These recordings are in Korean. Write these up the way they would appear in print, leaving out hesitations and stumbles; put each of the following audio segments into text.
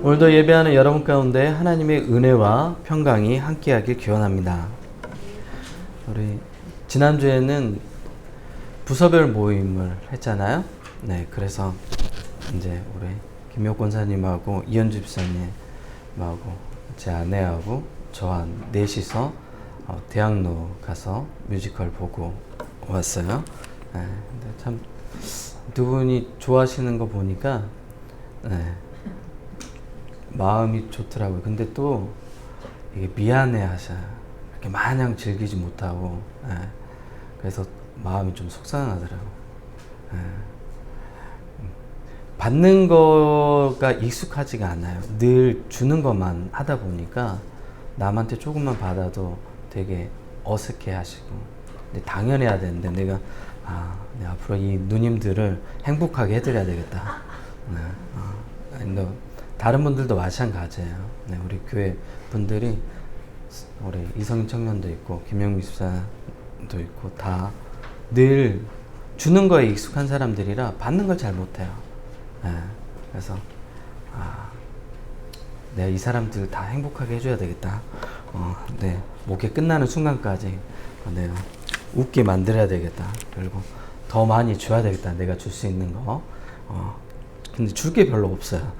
오늘도 예배하는 여러분 가운데 하나님의 은혜와 평강이 함께하길 기원합니다. 우리 지난주에는 부서별 모임을 했잖아요. 네, 그래서 이제 우리 김효 권사님하고 이현주 집사님하고 제 아내하고 저와 넷이서 대학로 가서 뮤지컬 보고 왔어요. 네, 근데 참 두 분이 좋아하시는 거 보니까 네, 마음이 좋더라고요. 근데 또 이게 미안해 하셔요. 이렇게 마냥 즐기지 못하고 네, 그래서 마음이 좀 속상하더라고요. 네. 받는 거가 익숙하지가 않아요. 늘 주는 것만 하다 보니까 남한테 조금만 받아도 되게 어색해 하시고, 근데 당연해야 되는데 내가 앞으로 이 누님들을 행복하게 해드려야 되겠다. 네. 다른 분들도 마찬가지예요. 네, 우리 교회 분들이 우리 이성인 청년도 있고 김영미 집사도 있고 다 늘 주는 거에 익숙한 사람들이라 받는 걸 잘 못해요. 네, 그래서 내가 이 사람들 다 행복하게 해줘야 되겠다. 네, 목회 끝나는 순간까지 내가 웃게 만들어야 되겠다. 그리고 더 많이 줘야 되겠다. 내가 줄 수 있는 거. 근데 줄 게 별로 없어요.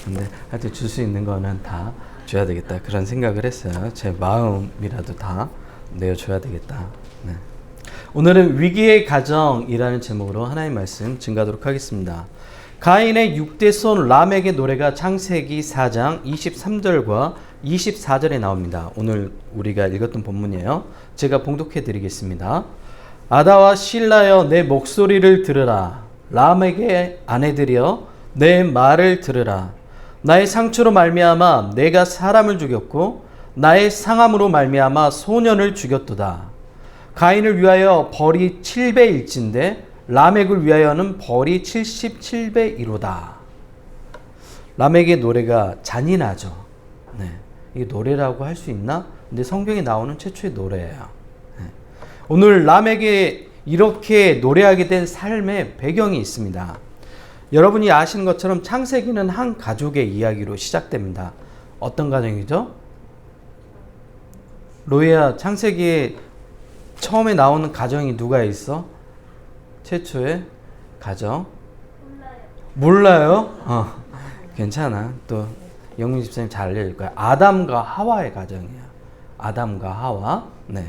근데 하여튼 줄 수 있는 거는 다 줘야 되겠다. 그런 생각을 했어요. 제 마음이라도 다 내어줘야 되겠다. 네. 오늘은 위기의 가정이라는 제목으로 하나님 말씀 증가하도록 하겠습니다. 가인의 6대 손 라멕의 노래가 창세기 4장 23절과 24절에 나옵니다. 오늘 우리가 읽었던 본문이에요. 제가 봉독해 드리겠습니다. 아다와 실라여 내 목소리를 들으라. 라멕의 아내들이여 내 말을 들으라. 나의 상처로 말미암아 내가 사람을 죽였고 나의 상함으로 말미암아 소년을 죽였도다. 가인을 위하여 벌이 7배일진데 라멕을 위하여는 벌이 77배이로다. 라멕의 노래가 잔인하죠. 네. 이게 노래라고 할 수 있나? 근데 성경에 나오는 최초의 노래예요. 네. 오늘 라멕이 이렇게 노래하게 된 삶의 배경이 있습니다. 여러분이 아시는 것처럼 창세기는 한 가족의 이야기로 시작됩니다. 어떤 가정이죠? 로이야, 창세기에 처음에 나오는 가정이 누가 있어? 최초의 가정? 몰라요? 괜찮아. 또 영민 집사님 잘 알려줄 거야. 아담과 하와의 가정이야. 아담과 하와. 네.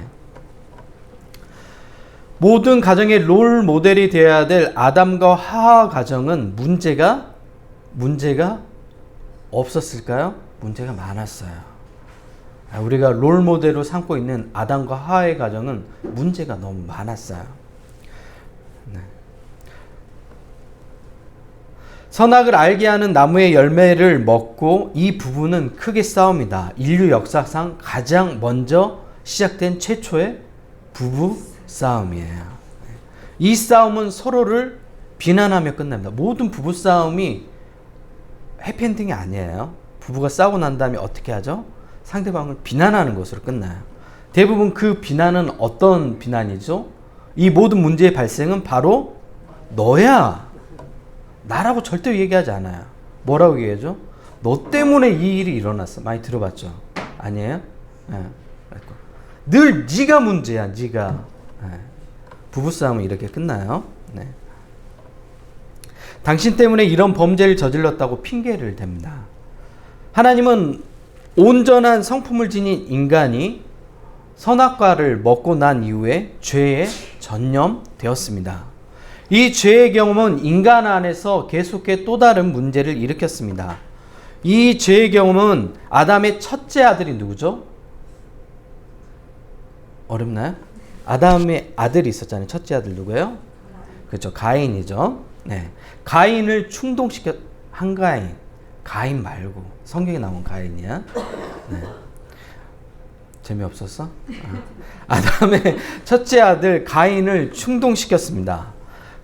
모든 가정의 롤 모델이 되어야 될 아담과 하와 가정은 문제가 없었을까요? 문제가 많았어요. 우리가 롤 모델로 삼고 있는 아담과 하와의 가정은 문제가 너무 많았어요. 네. 선악을 알게 하는 나무의 열매를 먹고 이 부부는 크게 싸웁니다. 인류 역사상 가장 먼저 시작된 최초의 부부 싸움이에요. 이 싸움은 서로를 비난하며 끝납니다. 모든 부부 싸움이 해피엔딩이 아니에요. 부부가 싸우고 난 다음에 어떻게 하죠? 상대방을 비난하는 것으로 끝나요. 대부분 그 비난은 어떤 비난이죠? 이 모든 문제의 발생은 바로 너야. 나라고 절대 얘기하지 않아요. 뭐라고 얘기하죠? 너 때문에 이 일이 일어났어. 많이 들어봤죠? 아니에요? 네. 늘 네가 문제야. 네가. 네. 부부싸움은 이렇게 끝나요. 네. 당신 때문에 이런 범죄를 저질렀다고 핑계를 댑니다. 하나님은 온전한 성품을 지닌 인간이 선악과를 먹고 난 이후에 죄에 전념되었습니다. 이 죄의 경험은 인간 안에서 계속해 또 다른 문제를 일으켰습니다. 이 죄의 경험은 아담의 첫째 아들이 누구죠? 어렵나요? 아담의 아들이 있었잖아요. 첫째 아들 누구예요? 그렇죠. 가인이죠. 네. 가인을 충동시켜 한가인. 가인 말고 성경에 나온 가인이야. 네. 재미없었어? 아담의 첫째 아들 가인을 충동시켰습니다.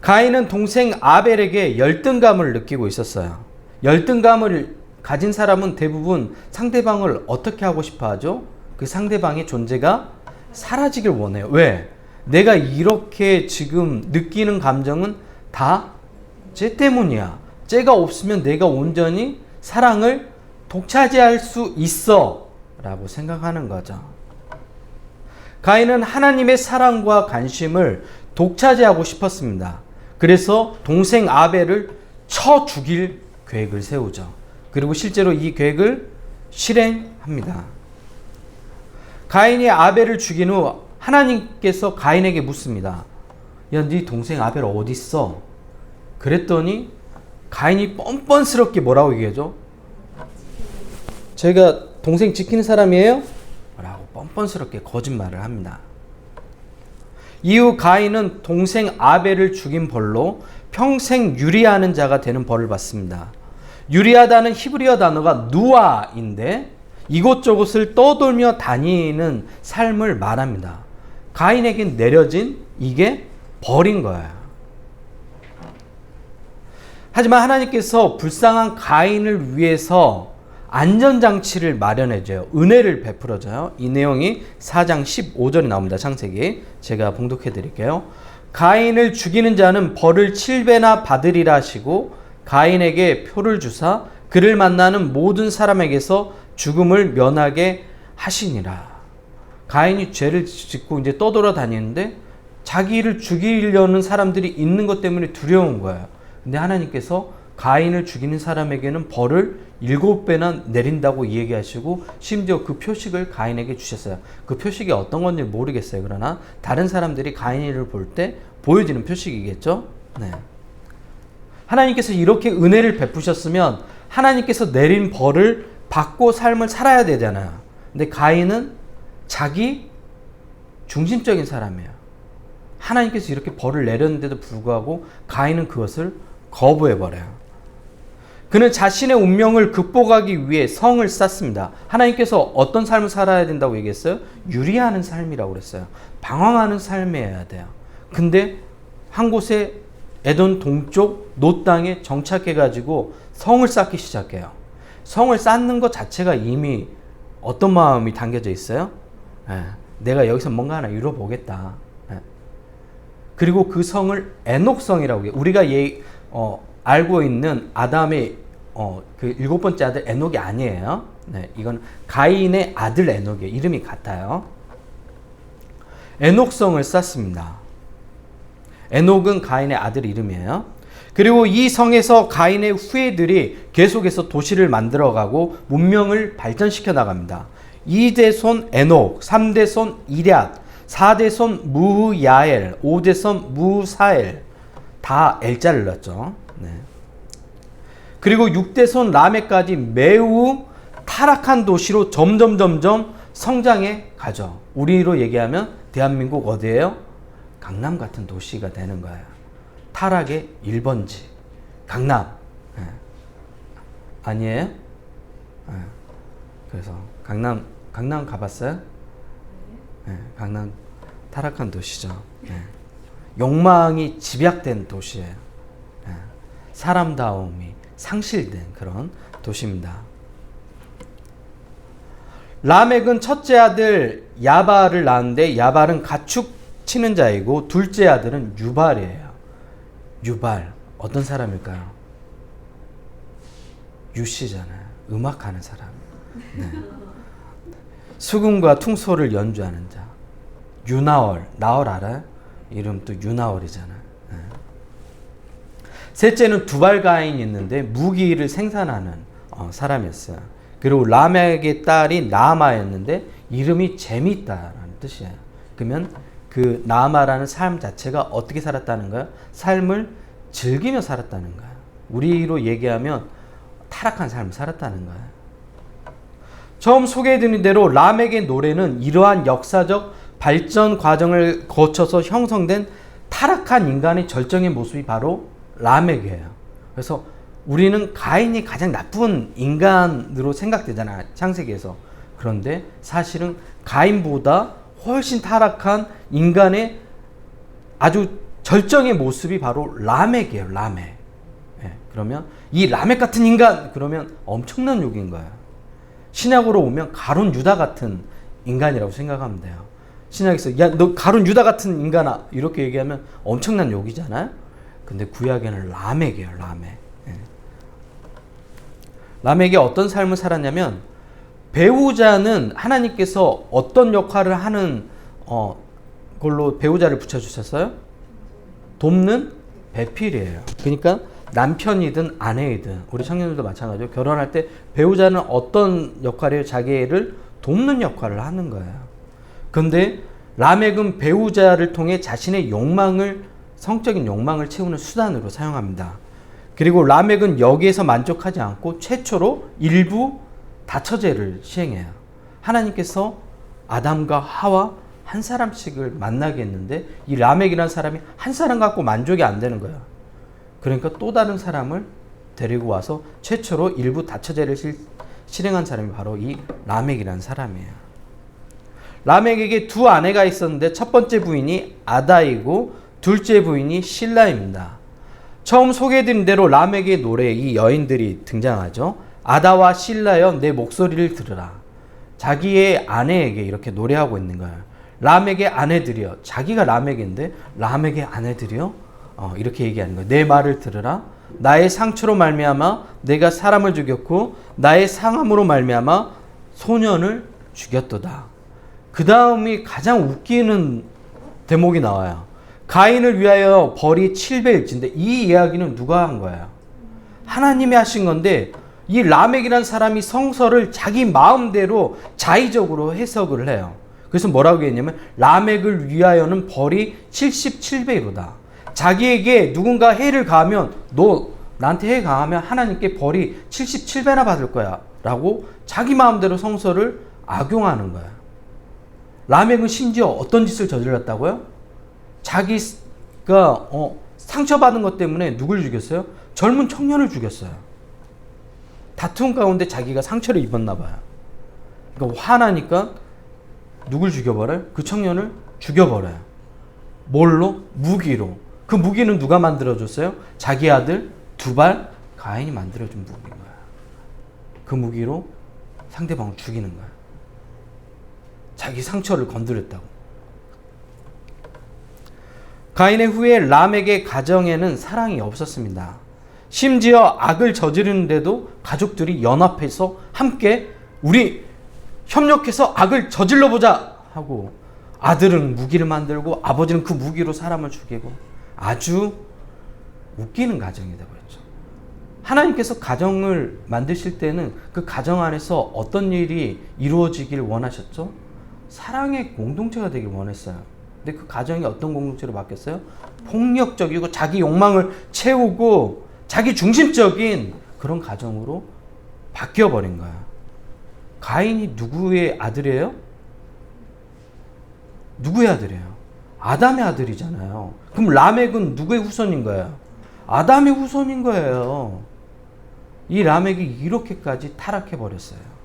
가인은 동생 아벨에게 열등감을 느끼고 있었어요. 열등감을 가진 사람은 대부분 상대방을 어떻게 하고 싶어 하죠? 그 상대방의 존재가 사라지길 원해요. 왜? 내가 이렇게 지금 느끼는 감정은 다 쟤 때문이야. 쟤가 없으면 내가 온전히 사랑을 독차지할 수 있어 라고 생각하는 거죠. 가인은 하나님의 사랑과 관심을 독차지하고 싶었습니다. 그래서 동생 아벨을 쳐 죽일 계획을 세우죠. 그리고 실제로 이 계획을 실행합니다. 가인이 아벨을 죽인 후 하나님께서 가인에게 묻습니다. 야, 네 동생 아벨 어디 있어? 그랬더니 가인이 뻔뻔스럽게 뭐라고 얘기하죠? 제가 동생 지키는 사람이에요? 라고 뻔뻔스럽게 거짓말을 합니다. 이후 가인은 동생 아벨을 죽인 벌로 평생 유리하는 자가 되는 벌을 받습니다. 유리하다는 히브리어 단어가 누아인데 이곳저곳을 떠돌며 다니는 삶을 말합니다. 가인에게 내려진 이게 벌인 거예요. 하지만 하나님께서 불쌍한 가인을 위해서 안전장치를 마련해줘요. 은혜를 베풀어줘요. 이 내용이 4장 15절에 나옵니다. 창세기. 제가 봉독해 드릴게요. 가인을 죽이는 자는 벌을 7배나 받으리라 하시고 가인에게 표를 주사 그를 만나는 모든 사람에게서 죽음을 면하게 하시니라. 가인이 죄를 짓고 이제 떠돌아다니는데 자기를 죽이려는 사람들이 있는 것 때문에 두려운 거예요. 근데 하나님께서 가인을 죽이는 사람에게는 벌을 7배나 내린다고 얘기하시고 심지어 그 표식을 가인에게 주셨어요. 그 표식이 어떤 건지 모르겠어요. 그러나 다른 사람들이 가인을 볼 때 보여지는 표식이겠죠. 네. 하나님께서 이렇게 은혜를 베푸셨으면 하나님께서 내린 벌을 받고 삶을 살아야 되잖아요. 근데 가인은 자기 중심적인 사람이에요. 하나님께서 이렇게 벌을 내렸는데도 불구하고 가인은 그것을 거부해버려요. 그는 자신의 운명을 극복하기 위해 성을 쌓습니다. 하나님께서 어떤 삶을 살아야 된다고 얘기했어요? 유리하는 삶이라고 그랬어요. 방황하는 삶이어야 돼요. 근데 한 곳에 에돔 동쪽 놋 땅에 정착해가지고 성을 쌓기 시작해요. 성을 쌓는 것 자체가 이미 어떤 마음이 담겨져 있어요? 내가 여기서 뭔가 하나 이뤄보겠다. 그리고 그 성을 에녹성이라고 해요. 우리가 알고 있는 아담의 그 7번째 아들 에녹이 아니에요. 네, 이건 가인의 아들 에녹이에요. 이름이 같아요. 에녹성을 쌓습니다. 에녹은 가인의 아들 이름이에요. 그리고 이 성에서 가인의 후예들이 계속해서 도시를 만들어가고 문명을 발전시켜 나갑니다. 2대손 에녹, 3대손 이럇, 4대손 무야엘, 5대손 무사엘, 다 L자를 넣었죠. 네. 그리고 6대손 라멕까지 매우 타락한 도시로 점점 성장해 가죠. 우리로 얘기하면 대한민국 어디예요? 강남 같은 도시가 되는 거예요. 타락의 1번지 강남. 네. 아니에요? 네. 그래서 강남 가봤어요? 네. 강남 타락한 도시죠. 네. 욕망이 집약된 도시예요. 네. 사람다움이 상실된 그런 도시입니다. 라멕은 첫째 아들 야발을 낳았는데 야발은 가축 치는 자이고 둘째 아들은 유발이에요. 유발 어떤 사람일까요? 유씨잖아요. 음악하는 사람. 네. 수금과 퉁소를 연주하는 자. 유나월. 나월 알아요? 이름도 유나월이잖아요. 네. 셋째는 두발가인이 있는데 무기를 생산하는 사람이었어요. 그리고 라멕의 딸이 나아마였는데 이름이 재미있다라는 뜻이에요. 그러면 그 나아마라는 삶 자체가 어떻게 살았다는 거예요? 삶을 즐기며 살았다는 거예요. 우리로 얘기하면 타락한 삶을 살았다는 거예요. 처음 소개해드린 대로 라멕의 노래는 이러한 역사적 발전 과정을 거쳐서 형성된 타락한 인간의 절정의 모습이 바로 라멕이에요. 그래서 우리는 가인이 가장 나쁜 인간으로 생각되잖아요. 창세기에서. 그런데 사실은 가인보다 훨씬 타락한 인간의 아주 절정의 모습이 바로 라멕이에요. 라멕. 네, 그러면 이 라멕 같은 인간 그러면 엄청난 욕인 거예요. 신약으로 오면 가룟 유다 같은 인간이라고 생각하면 돼요. 신약에서 야 너 가룟 유다 같은 인간아 이렇게 얘기하면 엄청난 욕이잖아요. 근데 구약에는 라멕이에요. 라멕. 네. 라멕이 어떤 삶을 살았냐면 배우자는 하나님께서 어떤 역할을 하는 걸로 배우자를 붙여주셨어요? 돕는 배필이에요. 그러니까 남편이든 아내이든 우리 청년들도 마찬가지로 결혼할 때 배우자는 어떤 역할이에요? 자기를 돕는 역할을 하는 거예요. 그런데 라멕은 배우자를 통해 자신의 욕망을 성적인 욕망을 채우는 수단으로 사용합니다. 그리고 라멕은 여기에서 만족하지 않고 최초로 일부 다처제를 시행해요. 하나님께서 아담과 하와 한 사람씩을 만나게 했는데 이 라멕이라는 사람이 한 사람 갖고 만족이 안 되는 거예요. 그러니까 또 다른 사람을 데리고 와서 최초로 일부 다처제를 실행한 사람이 바로 이 라멕이라는 사람이에요. 라멕에게 두 아내가 있었는데 첫 번째 부인이 아다이고 둘째 부인이 실라입니다. 처음 소개해드린 대로 라멕의 노래에 이 여인들이 등장하죠. 아다와 실라여 내 목소리를 들으라. 자기의 아내에게 이렇게 노래하고 있는 거예요. 라멕의 아내들이여, 자기가 라멕인데 라멕의 아내들이여 이렇게 얘기하는 거예요. 내 말을 들으라. 나의 상처로 말미암아 내가 사람을 죽였고 나의 상함으로 말미암아 소년을 죽였도다. 그 다음이 가장 웃기는 대목이 나와요. 가인을 위하여 벌이 7배일진데 이 이야기는 누가 한 거예요? 하나님이 하신 건데 이 라멕이라는 사람이 성서를 자기 마음대로 자의적으로 해석을 해요. 그래서 뭐라고 했냐면 라멕을 위하여는 벌이 77배이로다. 자기에게 누군가 해를 가하면 너 나한테 해 가하면 하나님께 벌이 77배나 받을 거야 라고 자기 마음대로 성서를 악용하는 거야. 라멕은 심지어 어떤 짓을 저질렀다고요? 자기가 상처받은 것 때문에 누굴 죽였어요? 젊은 청년을 죽였어요. 다툼 가운데 자기가 상처를 입었나 봐요. 그러니까 화나니까 누굴 죽여버려요? 그 청년을 죽여버려요. 뭘로? 무기로. 그 무기는 누가 만들어줬어요? 자기 아들 두발 가인이 만들어준 무기인 거야. 그 무기로 상대방을 죽이는 거야. 자기 상처를 건드렸다고. 가인의 후에 라멕의 가정에는 사랑이 없었습니다. 심지어 악을 저지르는데도 가족들이 연합해서 함께 우리 협력해서 악을 저질러 보자 하고 아들은 무기를 만들고 아버지는 그 무기로 사람을 죽이고 아주 웃기는 가정이 되어버렸죠. 하나님께서 가정을 만드실 때는 그 가정 안에서 어떤 일이 이루어지길 원하셨죠? 사랑의 공동체가 되길 원했어요. 근데 그 가정이 어떤 공동체로 바뀌었어요? 폭력적이고 자기 욕망을 채우고 자기 중심적인 그런 가정으로 바뀌어버린 거야. 가인이 누구의 아들이에요? 누구의 아들이에요? 아담의 아들이잖아요. 그럼 라멕은 누구의 후손인 거예요? 아담의 후손인 거예요. 이 라멕이 이렇게까지 타락해버렸어요.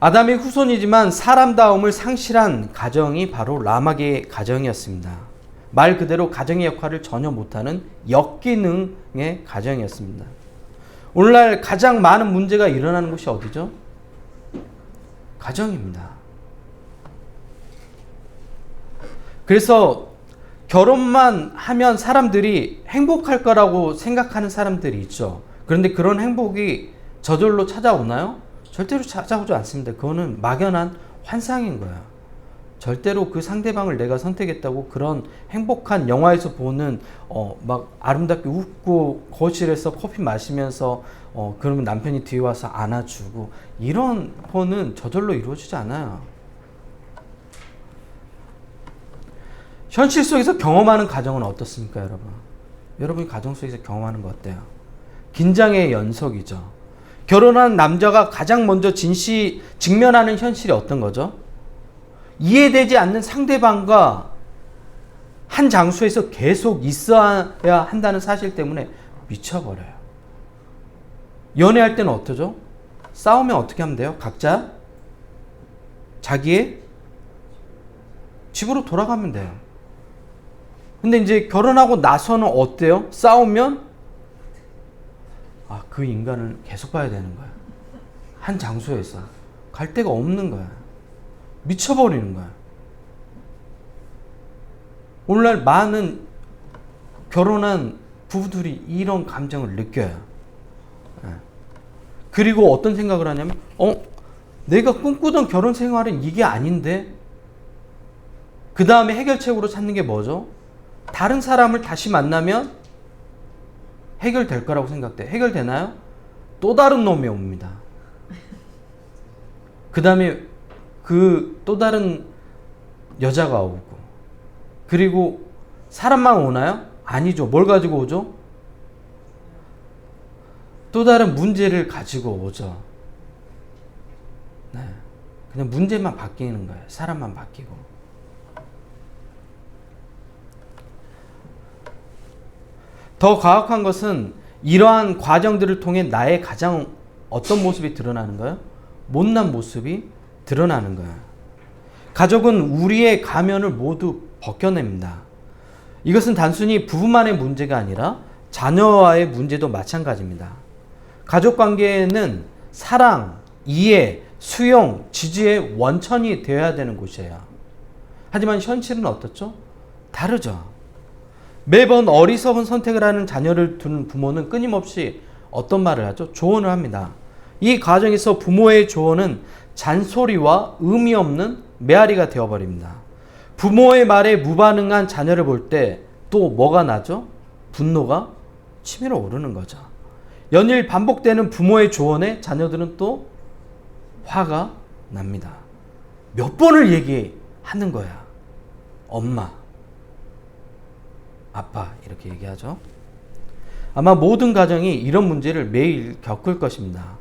아담의 후손이지만 사람다움을 상실한 가정이 바로 라멕의 가정이었습니다. 말 그대로 가정의 역할을 전혀 못하는 역기능의 가정이었습니다. 오늘날 가장 많은 문제가 일어나는 곳이 어디죠? 가정입니다. 그래서 결혼만 하면 사람들이 행복할 거라고 생각하는 사람들이 있죠. 그런데 그런 행복이 저절로 찾아오나요? 절대로 찾아오지 않습니다. 그거는 막연한 환상인 거야. 절대로 그 상대방을 내가 선택했다고 그런 행복한 영화에서 보는 막 아름답게 웃고 거실에서 커피 마시면서 그러면 남편이 뒤에 와서 안아주고 이런 거는 저절로 이루어지지 않아요. 현실 속에서 경험하는 가정은 어떻습니까, 여러분? 여러분이 가정 속에서 경험하는 거 어때요? 긴장의 연속이죠. 결혼한 남자가 가장 먼저 직면하는 현실이 어떤 거죠? 이해되지 않는 상대방과 한 장소에서 계속 있어야 한다는 사실 때문에 미쳐버려요. 연애할 때는 어떠죠? 싸우면 어떻게 하면 돼요? 각자 자기의 집으로 돌아가면 돼요. 근데 이제 결혼하고 나서는 어때요? 싸우면 그 인간을 계속 봐야 되는 거야. 한 장소에서 갈 데가 없는 거야. 미쳐버리는 거야. 오늘날 많은 결혼한 부부들이 이런 감정을 느껴요. 그리고 어떤 생각을 하냐면 내가 꿈꾸던 결혼 생활은 이게 아닌데. 그 다음에 해결책으로 찾는 게 뭐죠? 다른 사람을 다시 만나면 해결될 거라고 생각돼. 해결되나요? 또 다른 놈이 옵니다. 그 다음에 그 또 다른 여자가 오고, 그리고 사람만 오나요? 아니죠. 뭘 가지고 오죠? 또 다른 문제를 가지고 오죠. 네. 그냥 문제만 바뀌는 거예요. 사람만 바뀌고. 더 가혹한 것은 이러한 과정들을 통해 나의 가장 어떤 모습이 드러나는 거예요? 못난 모습이 드러나는 거예요. 가족은 우리의 가면을 모두 벗겨냅니다. 이것은 단순히 부부만의 문제가 아니라 자녀와의 문제도 마찬가지입니다. 가족 관계는 사랑, 이해, 수용, 지지의 원천이 되어야 되는 곳이에요. 하지만 현실은 어떻죠? 다르죠. 매번 어리석은 선택을 하는 자녀를 둔 부모는 끊임없이 어떤 말을 하죠? 조언을 합니다. 이 과정에서 부모의 조언은 잔소리와 의미 없는 메아리가 되어버립니다. 부모의 말에 무반응한 자녀를 볼 때 또 뭐가 나죠? 분노가 치밀어 오르는 거죠. 연일 반복되는 부모의 조언에 자녀들은 또 화가 납니다. 몇 번을 얘기하는 거야. 엄마, 아빠 이렇게 얘기하죠. 아마 모든 가정이 이런 문제를 매일 겪을 것입니다.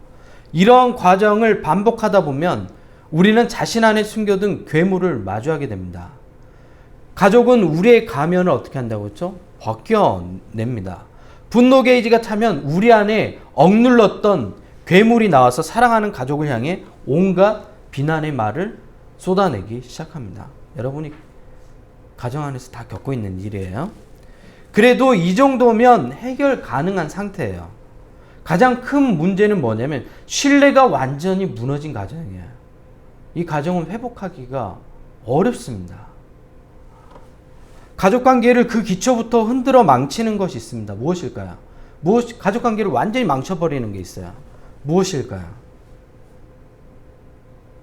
이런 과정을 반복하다 보면 우리는 자신 안에 숨겨둔 괴물을 마주하게 됩니다. 가족은 우리의 가면을 어떻게 한다고 했죠? 벗겨냅니다. 분노 게이지가 차면 우리 안에 억눌렀던 괴물이 나와서 사랑하는 가족을 향해 온갖 비난의 말을 쏟아내기 시작합니다. 여러분이 가정 안에서 다 겪고 있는 일이에요. 그래도 이 정도면 해결 가능한 상태예요. 가장 큰 문제는 뭐냐면 신뢰가 완전히 무너진 가정이에요. 이 가정은 회복하기가 어렵습니다. 가족관계를 그 기초부터 흔들어 망치는 것이 있습니다. 무엇일까요? 가족관계를 완전히 망쳐버리는 게 있어요. 무엇일까요?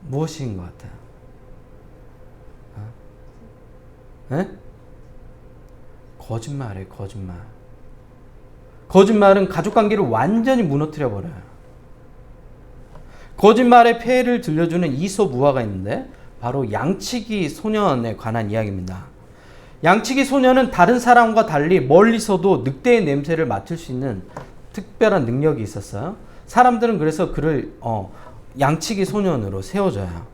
무엇인 것 같아요? 네? 거짓말이에요. 거짓말. 거짓말은 가족관계를 완전히 무너뜨려 버려요. 거짓말의 폐해를 들려주는 이솝우화가 있는데 바로 양치기 소년에 관한 이야기입니다. 양치기 소년은 다른 사람과 달리 멀리서도 늑대의 냄새를 맡을 수 있는 특별한 능력이 있었어요. 사람들은 그래서 그를 양치기 소년으로 세워줘요.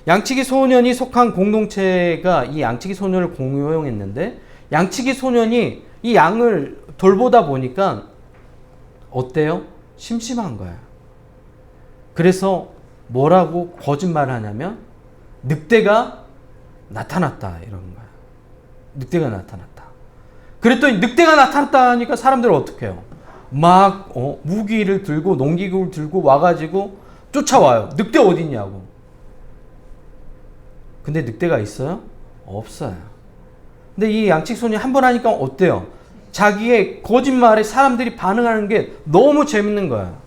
양치기 소년이 속한 공동체가 이 양치기 소년을 공용했는데 양치기 소년이 이 양을 돌보다 보니까 어때요? 심심한 거예요. 그래서 뭐라고 거짓말을 하냐면 늑대가 나타났다 이런 거예요. 늑대가 나타났다. 그랬더니 늑대가 나타났다 하니까 사람들은 어떻게 해요? 막 무기를 들고 농기구를 들고 와가지고 쫓아와요. 늑대 어디 있냐고. 근데 늑대가 있어요? 없어요. 근데 이 양치기소년이 한 번 하니까 어때요? 자기의 거짓말에 사람들이 반응하는 게 너무 재밌는 거야.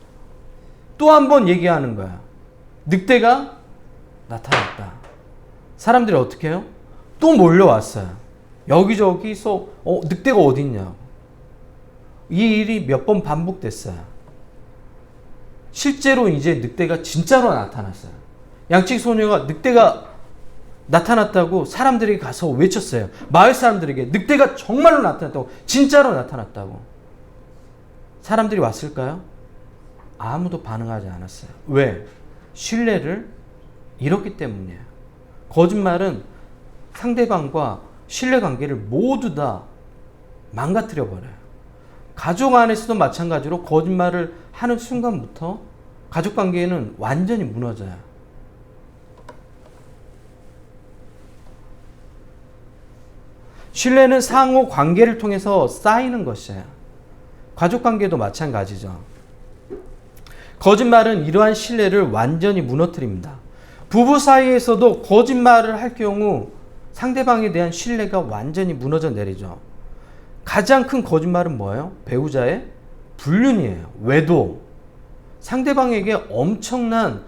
또 한 번 얘기하는 거야. 늑대가 나타났다. 사람들이 어떻게 해요? 또 몰려왔어요. 여기저기서 늑대가 어디 있냐고. 이 일이 몇 번 반복됐어요. 실제로 이제 늑대가 진짜로 나타났어요. 양치기소녀가 늑대가 나타났다고 사람들이 가서 외쳤어요. 마을 사람들에게 늑대가 정말로 나타났다고, 진짜로 나타났다고. 사람들이 왔을까요? 아무도 반응하지 않았어요. 왜? 신뢰를 잃었기 때문이에요. 거짓말은 상대방과 신뢰관계를 모두 다 망가뜨려 버려요. 가족 안에서도 마찬가지로 거짓말을 하는 순간부터 가족관계는 완전히 무너져요. 신뢰는 상호 관계를 통해서 쌓이는 것이에요. 가족관계도 마찬가지죠. 거짓말은 이러한 신뢰를 완전히 무너뜨립니다. 부부 사이에서도 거짓말을 할 경우 상대방에 대한 신뢰가 완전히 무너져 내리죠. 가장 큰 거짓말은 뭐예요? 배우자의 불륜이에요. 외도. 상대방에게 엄청난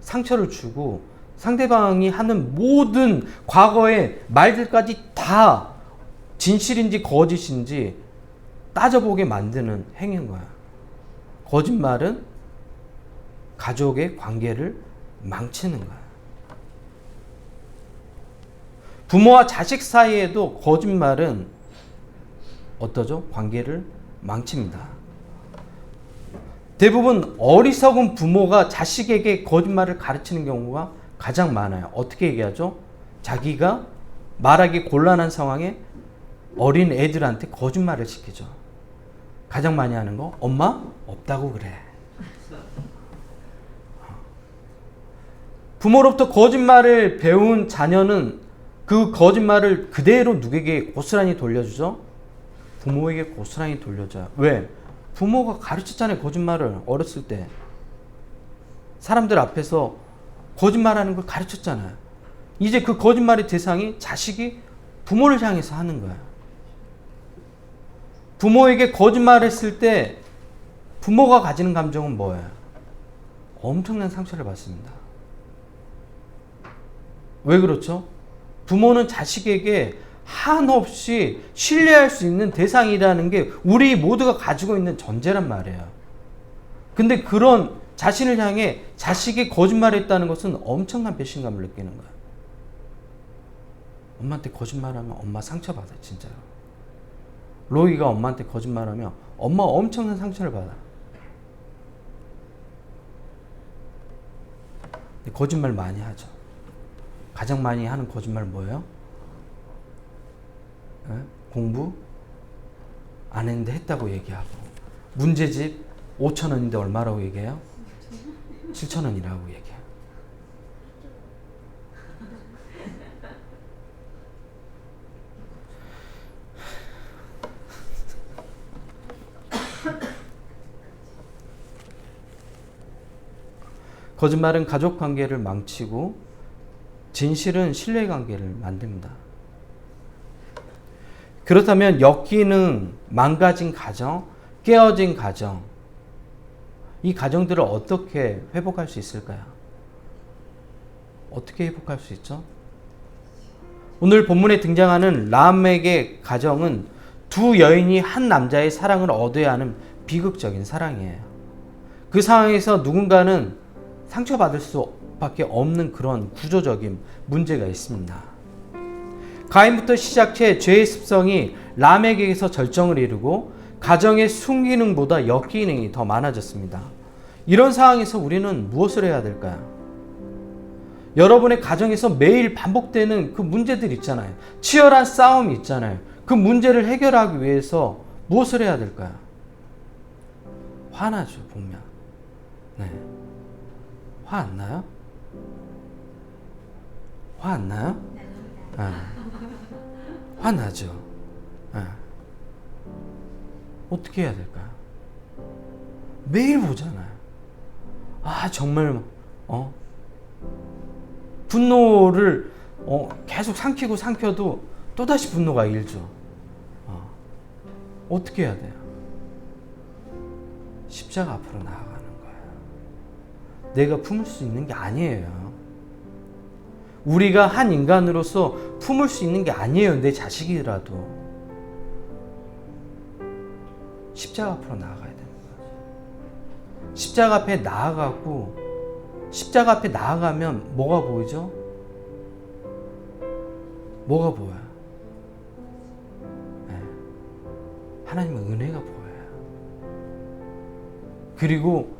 상처를 주고 상대방이 하는 모든 과거의 말들까지 다 진실인지 거짓인지 따져보게 만드는 행위인 거야. 거짓말은 가족의 관계를 망치는 거야. 부모와 자식 사이에도 거짓말은 어떠죠? 관계를 망칩니다. 대부분 어리석은 부모가 자식에게 거짓말을 가르치는 경우가 가장 많아요. 어떻게 얘기하죠? 자기가 말하기 곤란한 상황에 어린 애들한테 거짓말을 시키죠. 가장 많이 하는 거, 엄마 없다고 그래. 부모로부터 거짓말을 배운 자녀는 그 거짓말을 그대로 누구에게 고스란히 돌려주죠? 부모에게 고스란히 돌려줘요. 왜? 부모가 가르쳤잖아요. 거짓말을 어렸을 때. 사람들 앞에서 거짓말하는 걸 가르쳤잖아요. 이제 그 거짓말의 대상이 자식이 부모를 향해서 하는 거예요. 부모에게 거짓말했을 때 부모가 가지는 감정은 뭐예요? 엄청난 상처를 받습니다. 왜 그렇죠? 부모는 자식에게 한없이 신뢰할 수 있는 대상이라는 게 우리 모두가 가지고 있는 전제란 말이에요. 근데 그런 자신을 향해 자식이 거짓말했다는 것은 엄청난 배신감을 느끼는 거예요. 엄마한테 거짓말하면 엄마 상처받아요. 진짜로. 로이가 엄마한테 거짓말하면 엄마 엄청난 상처를 받아요. 거짓말 많이 하죠. 가장 많이 하는 거짓말 뭐예요? 공부 안 했는데 했다고 얘기하고, 문제집 5,000원인데 얼마라고 얘기해요? 7,000원이라고 얘기해요. 거짓말은 가족 관계를 망치고 진실은 신뢰 관계를 만듭니다. 그렇다면 역기능, 망가진 가정, 깨어진 가정, 이 가정들을 어떻게 회복할 수 있을까요? 어떻게 회복할 수 있죠? 오늘 본문에 등장하는 람에게 가정은 두 여인이 한 남자의 사랑을 얻어야 하는 비극적인 사랑이에요. 그 상황에서 누군가는 상처받을 수밖에 없는 그런 구조적인 문제가 있습니다. 가인부터 시작해 죄의 습성이 람에게서 절정을 이루고 가정의 순기능보다 역기능이 더 많아졌습니다. 이런 상황에서 우리는 무엇을 해야 될까요? 여러분의 가정에서 매일 반복되는 그 문제들 있잖아요. 치열한 싸움이 있잖아요. 그 문제를 해결하기 위해서 무엇을 해야 될까요? 화나죠, 분명. 네. 화 안 나요? 화 안 나요? 화나죠. 어떻게 해야 될까요? 매일 보잖아요. 정말 분노를 계속 삼키고 삼켜도 또다시 분노가 일죠. 어떻게 해야 돼요? 십자가 앞으로 나아가는 거예요. 내가 품을 수 있는 게 아니에요. 우리가 한 인간으로서 품을 수 있는 게 아니에요. 내 자식이라도. 십자가 앞으로 나아가야 되는 거죠. 십자가 앞에 나아가고, 십자가 앞에 나아가면 뭐가 보이죠? 뭐가 보여요? 네. 하나님의 은혜가 보여요. 그리고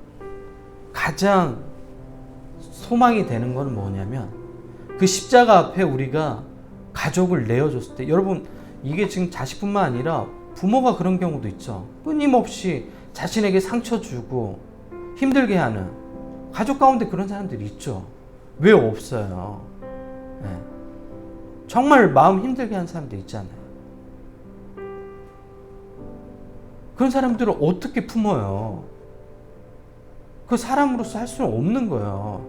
가장 소망이 되는 건 뭐냐면, 그 십자가 앞에 우리가 가족을 내어줬을 때, 여러분 이게 지금 자식뿐만 아니라 부모가 그런 경우도 있죠. 끊임없이 자신에게 상처 주고 힘들게 하는 가족 가운데 그런 사람들이 있죠. 왜 없어요? 네. 정말 마음 힘들게 하는 사람들 있잖아요. 그런 사람들을 어떻게 품어요? 그 사람으로서 할 수는 없는 거예요.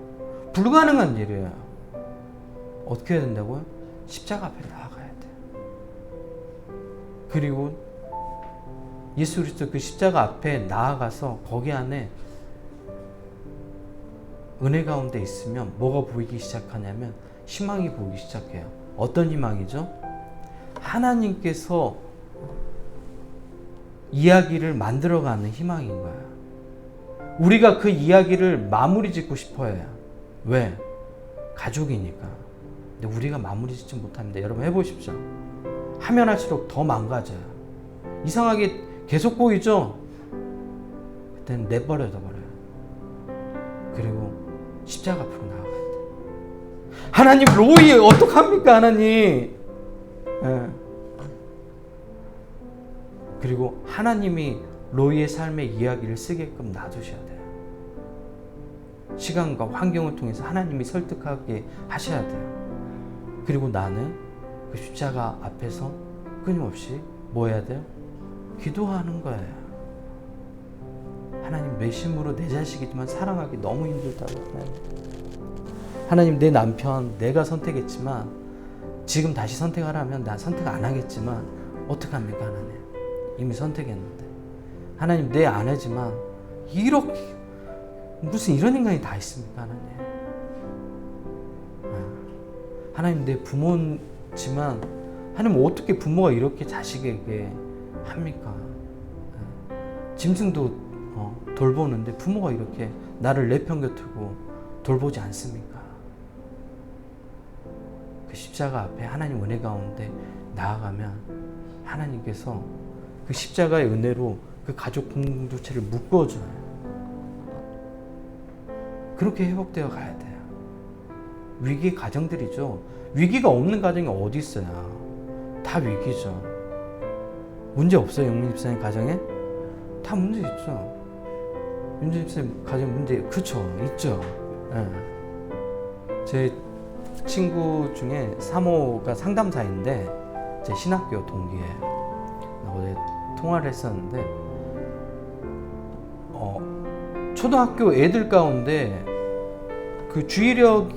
불가능한 일이에요. 어떻게 해야 된다고요? 십자가 앞에 나아가야 돼. 그리고 예수 그리스도 그 십자가 앞에 나아가서 거기 안에 은혜 가운데 있으면 뭐가 보이기 시작하냐면 희망이 보이기 시작해요. 어떤 희망이죠? 하나님께서 이야기를 만들어가는 희망인 거야. 우리가 그 이야기를 마무리 짓고 싶어 해요. 왜? 가족이니까. 근데 우리가 마무리 짓지 못합니다. 여러분 해보십시오. 하면 할수록 더 망가져요. 이상하게 계속 보이죠? 그때는 내버려둬 버려요. 그리고 십자가 앞으로 나아가야 돼. 하나님 로이 어떡합니까 하나님? 예. 그리고 하나님이 로이의 삶의 이야기를 쓰게끔 놔두셔야 돼요. 시간과 환경을 통해서 하나님이 설득하게 하셔야 돼요. 그리고 나는 그 십자가 앞에서 끊임없이 뭐 해야 돼요? 기도하는 거예요. 하나님 내심으로 내 자식이지만 사랑하기 너무 힘들다고. 하나님 내 남편 내가 선택했지만 지금 다시 선택하라면 나 선택 안 하겠지만 어떡합니까 하나님? 이미 선택했는데. 하나님 내 아내지만 이렇게 무슨 이런 인간이 다 있습니까 하나님? 하나님 내 부모지만 하나님 어떻게 부모가 이렇게 자식에게 합니까? 짐승도 돌보는데 부모가 이렇게 나를 내팽겨두고 돌보지 않습니까? 그 십자가 앞에 하나님 은혜 가운데 나아가면 하나님께서 그 십자가의 은혜로 그 가족 공동체를 묶어줘요. 그렇게 회복되어 가야 돼요. 위기 가정들이죠. 위기가 없는 가정이 어디 있어요? 다 위기죠. 문제 없어요, 영민 집사님 가정에? 다 문제 있죠. 윤재 집사님 가정 문제 그쵸 있죠. 네. 제 친구 중에 사모가 상담사인데 제 신학교 동기예요. 어제 통화를 했었는데 초등학교 애들 가운데 그 주의가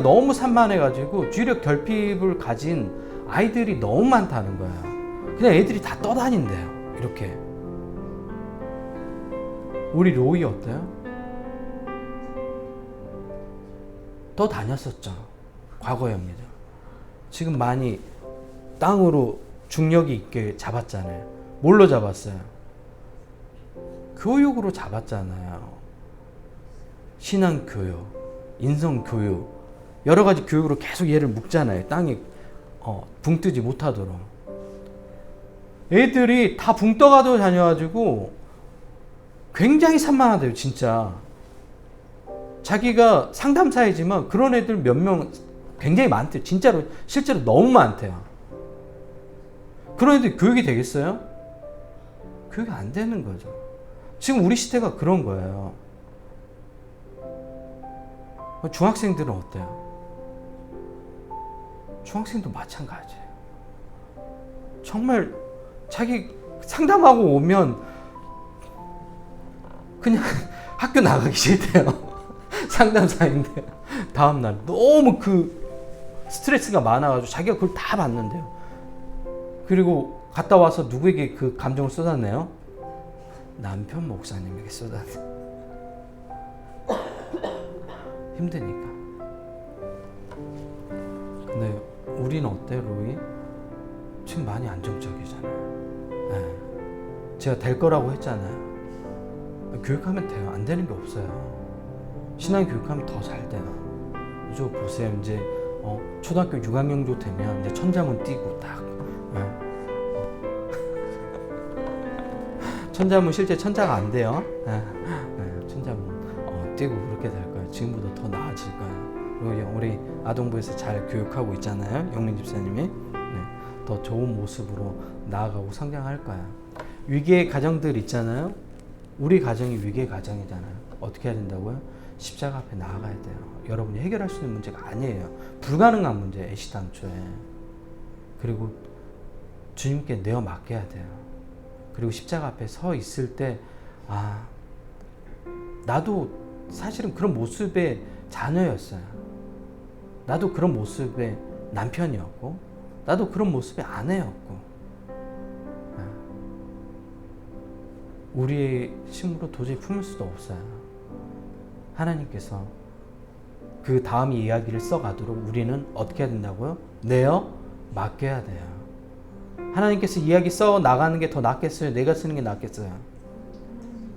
너무 산만해가지고 주의력 결핍을 가진 아이들이 너무 많다는 거예요. 그냥 애들이 다 떠다닌대요. 이렇게. 우리 로이 어때요? 떠다녔었죠. 과거입니다. 지금 많이 땅으로 중력이 있게 잡았잖아요. 뭘로 잡았어요? 교육으로 잡았잖아요. 신앙교육, 인성교육, 여러 가지 교육으로 계속 얘를 묶잖아요. 땅에 붕 뜨지 못하도록. 애들이 다 붕 떠가지고 다녀가지고 굉장히 산만하대요, 진짜. 자기가 상담사이지만 그런 애들 몇 명 굉장히 많대요. 진짜로, 실제로 너무 많대요. 그런 애들 교육이 되겠어요? 교육이 안 되는 거죠. 지금 우리 시대가 그런 거예요. 중학생들은 어때요? 중학생도 마찬가지예요. 정말 자기 상담하고 오면 그냥 학교 나가기 싫대요. 상담사인데 다음날 너무 그 스트레스가 많아가지고 자기가 그걸 다 받는데요. 그리고 갔다 와서 누구에게 그 감정을 쏟아내요? 남편 목사님에게 쏟아내요. 힘드니까. 근데 우리는 어때요, 로이? 지금 많이 안정적이잖아요. 네. 제가 될 거라고 했잖아요. 교육하면 돼요. 안 되는 게 없어요. 신앙 교육하면 더 잘 돼요. 이제 보세요. 이제 초등학교 6학년 정도 되면 이제 천자문 띄고 딱. 네. 천자문 실제 천자가 안 돼요. 네. 네. 천자문 띄고 그렇게 될 거예요. 지금보다 더 나아질 거예요. 그리고 우리 아동부에서 잘 교육하고 있잖아요. 영민 집사님이. 네. 더 좋은 모습으로 나아가고 성장할 거야. 위기의 가정들 있잖아요. 우리 가정이 위기의 가정이잖아요. 어떻게 해야 된다고요? 십자가 앞에 나아가야 돼요. 여러분이 해결할 수 있는 문제가 아니에요. 불가능한 문제예요. 애시당초에. 그리고 주님께 내어 맡겨야 돼요. 그리고 십자가 앞에 서 있을 때 나도 사실은 그런 모습의 자녀였어요. 나도 그런 모습의 남편이었고 나도 그런 모습이 아내였고, 우리의 힘으로 도저히 품을 수도 없어요. 하나님께서 그 다음 이야기를 써가도록 우리는 어떻게 해야 된다고요? 내어 맡겨야 돼요. 하나님께서 이야기 써 나가는 게 더 낫겠어요? 내가 쓰는 게 낫겠어요?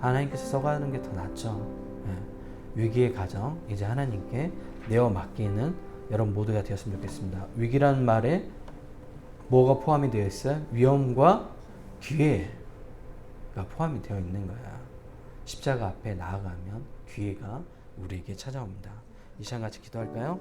하나님께서 써가는 게 더 낫죠. 위기의 가정 이제 하나님께 내어 맡기는 여러분 모두가 되었으면 좋겠습니다. 위기라는 말에 뭐가 포함이 되어 있어요? 위험과 기회가 포함이 되어 있는 거야. 십자가 앞에 나아가면 기회가 우리에게 찾아옵니다. 이 시간 같이 기도할까요?